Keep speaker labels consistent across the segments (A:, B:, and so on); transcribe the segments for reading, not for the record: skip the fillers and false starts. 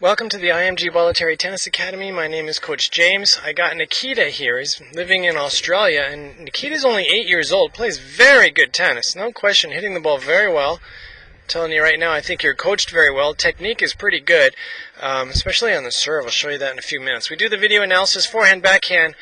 A: Welcome to the IMG Voluntary Tennis Academy. My name is Coach James. I got Nikita here. He's living in Australia, and Nikita's only 8 years old. Plays very good tennis, no question, hitting the ball very well. I'm telling you right now, I think you're coached very well. Technique is pretty good, especially on the serve. I'll show you that in a few minutes. We do the video analysis, forehand, backhand,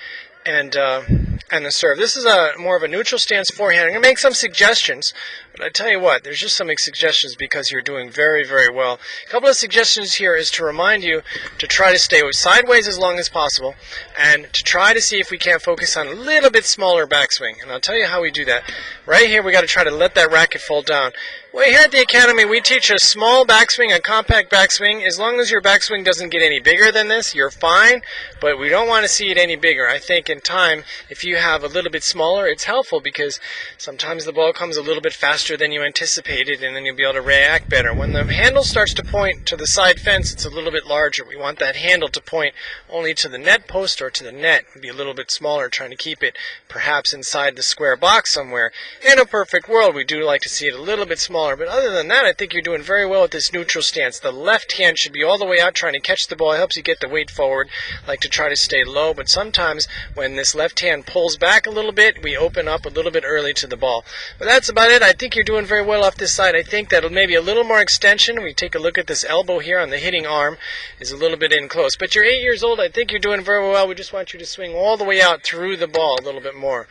A: and the serve. This is more of a neutral stance forehand. I'm going to make some suggestions, but I tell you what, there's just some suggestions because you're doing very, very well. A couple of suggestions here is to remind you to try to stay sideways as long as possible, and to try to see if we can't focus on a little bit smaller backswing. And I'll tell you how we do that. Right here, we got to try to let that racket fall down. Well, here at the Academy, we teach a small backswing, a compact backswing. As long as your backswing doesn't get any bigger than this, you're fine, but we don't want to see it any bigger. I think in time, if you have a little bit smaller, it's helpful because sometimes the ball comes a little bit faster than you anticipated, and then you'll be able to react better. When the handle starts to point to the side fence, it's a little bit larger. We want that handle to point only to the net post or to the net. Be a little bit smaller, trying to keep it perhaps inside the square box somewhere. In a perfect world, we do like to see it a little bit smaller. But other than that, I think you're doing very well with this neutral stance. The left hand should be all the way out trying to catch the ball. It helps you get the weight forward. I like to try to stay low, but sometimes when this left hand pulls back a little bit, we open up a little bit early to the ball. But that's about it. I think you're doing very well off this side. I think that maybe a little more extension. We take a look at this elbow here on the hitting arm is a little bit in close. But you're 8 years old. I think you're doing very well. We just want you to swing all the way out through the ball a little bit more.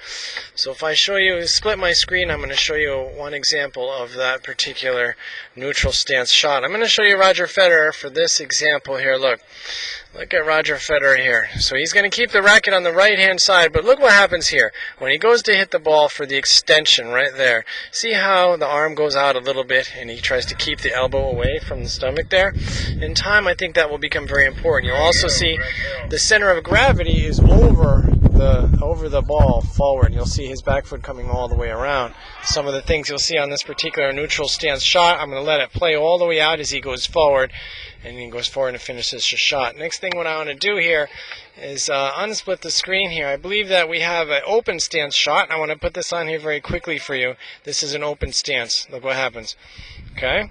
A: So if I show you, split my screen, I'm going to show you one example of that particular neutral stance shot. I'm going to show you Roger Federer for this example here. Look at Roger Federer here. So he's going to keep the racket on the right hand side, but look what happens here when he goes to hit the ball for the extension right there. See how the arm goes out a little bit and he tries to keep the elbow away from the stomach there? In time, I think that will become very important. You'll also see the center of gravity is over the ball forward. You'll see his back foot coming all the way around. Some of the things you'll see on this particular neutral stance shot, I'm going to let it play all the way out as he goes forward, and he goes forward and finishes his shot. Next thing what I want to do here is unsplit the screen here. I believe that we have an open stance shot. I want to put this on here very quickly for you. This is an open stance. Look what happens. Okay?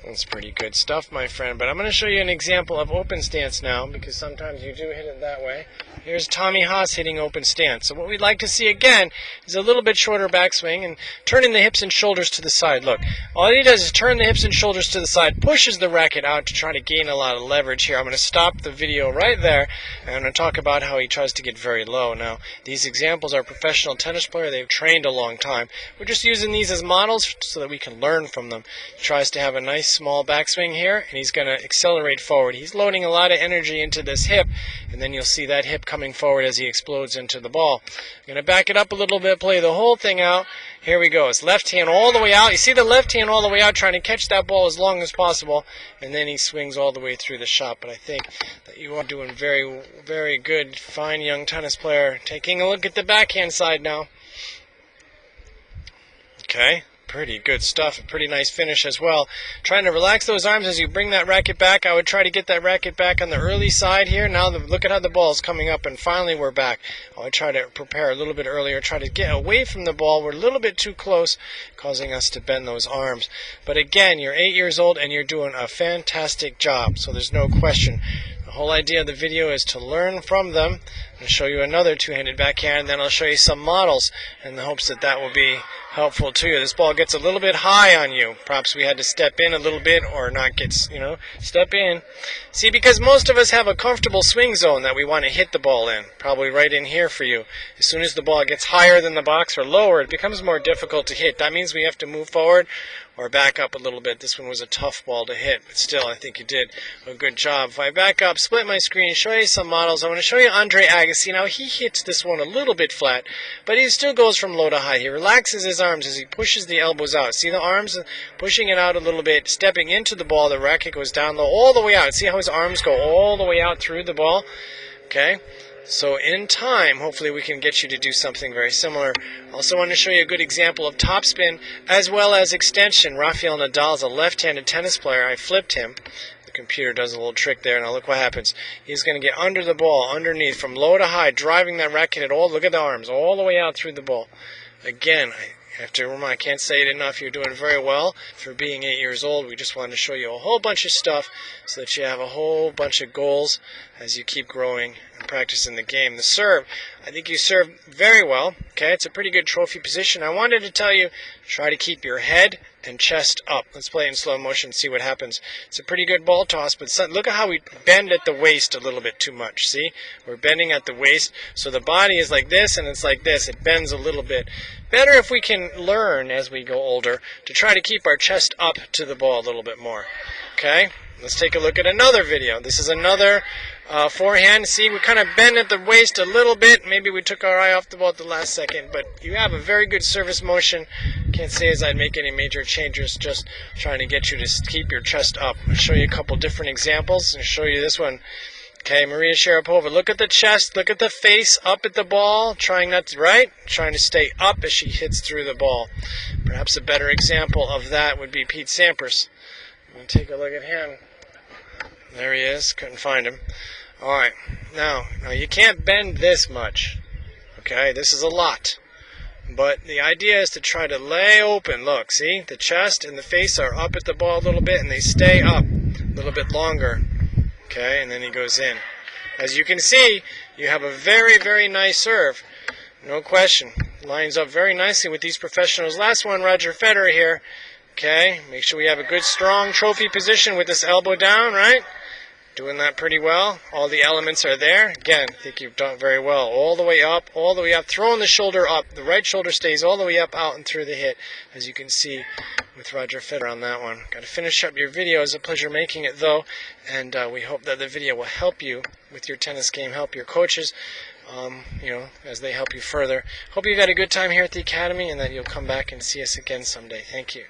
A: That's pretty good stuff, my friend. But I'm going to show you an example of open stance now, because sometimes you do hit it that way. Here's Tommy Haas hitting open stance. So what we'd like to see again is a little bit shorter backswing and turning the hips and shoulders to the side. Look, all he does is turn the hips and shoulders to the side, pushes the racket out to try to gain a lot of leverage here. I'm going to stop the video right there, and I'm going to talk about how he tries to get very low. Now, these examples are professional tennis player. They've trained a long time. We're just using these as models so that we can learn from them. He tries to have a nice small backswing here, and he's going to accelerate forward. He's loading a lot of energy into this hip, and then you'll see that hip coming forward as he explodes into the ball. I'm going to back it up a little bit, play the whole thing out. Here we go. It's left hand all the way out. You see the left hand all the way out trying to catch that ball as long as possible, and then he swings all the way through the shot. But I think that you are doing very, very good. Fine young tennis player. Taking a look at the backhand side now. Okay. Pretty good stuff. A pretty nice finish as well. Trying to relax those arms as you bring that racket back. I would try to get that racket back on the early side here. Now look at how the ball is coming up, and finally we're back. I would try to prepare a little bit earlier, try to get away from the ball. We're a little bit too close, causing us to bend those arms. But again, you're 8 years old and you're doing a fantastic job, so there's no question. The whole idea of the video is to learn from them. I'll show you another two-handed backhand, and then I'll show you some models in the hopes that that will be helpful to you. This ball gets a little bit high on you. Perhaps we had to step in a little bit or not get, step in. See, because most of us have a comfortable swing zone that we want to hit the ball in, probably right in here for you. As soon as the ball gets higher than the box or lower, it becomes more difficult to hit. That means we have to move forward or back up a little bit. This one was a tough ball to hit, but still, I think you did a good job. If I back up, split my screen, show you some models. I want to show you Andre Agassi. Now, he hits this one a little bit flat, but he still goes from low to high. He relaxes his arms as he pushes the elbows out. See the arms pushing it out a little bit, stepping into the ball. The racket goes down low all the way out. See how his arms go all the way out through the ball? Okay. So in time, hopefully we can get you to do something very similar. Also want to show you a good example of topspin as well as extension. Rafael Nadal is a left-handed tennis player. I flipped him. The computer does a little trick there. Now look what happens. He's going to get under the ball, underneath, from low to high, driving that racket at all. Look at the arms, all the way out through the ball. Again, I can't say it enough. You're doing very well for being 8 years old. We just wanted to show you a whole bunch of stuff so that you have a whole bunch of goals as you keep growing and practicing the game. The serve, I think you serve very well. Okay, it's a pretty good trophy position. I wanted to tell you, try to keep your head and chest up. Let's play it in slow motion and see what happens. It's a pretty good ball toss, but look at how we bend at the waist a little bit too much. See? We're bending at the waist, so the body is like this and it's like this. It bends a little bit. Better if we can learn as we go older to try to keep our chest up to the ball a little bit more. Okay? Let's take a look at another video. This is another forehand. See, we kind of bend at the waist a little bit. Maybe we took our eye off the ball at the last second, but you have a very good service motion. Can't say as I'd make any major changes, just trying to get you to keep your chest up. I'll show you a couple different examples and show you this one. Okay, Maria Sharapova, look at the chest, look at the face, up at the ball, trying to stay up as she hits through the ball. Perhaps a better example of that would be Pete Sampras. We'll take a look at him. There he is, couldn't find him. Alright, now you can't bend this much. Okay, this is a lot. But the idea is to try to lay open. Look, see? The chest and the face are up at the ball a little bit, and they stay up a little bit longer. Okay, and then he goes in. As you can see, you have a very, very nice serve. No question. Lines up very nicely with these professionals. Last one, Roger Federer here. Okay, make sure we have a good, strong trophy position with this elbow down, right? Doing that pretty well. All the elements are there. Again, I think you've done very well. All the way up, all the way up. Throwing the shoulder up. The right shoulder stays all the way up, out, and through the hit, as you can see with Roger Federer on that one. Got to finish up your video. It was a pleasure making it, though, and we hope that the video will help you with your tennis game, help your coaches, as they help you further. Hope you've had a good time here at the Academy, and that you'll come back and see us again someday. Thank you.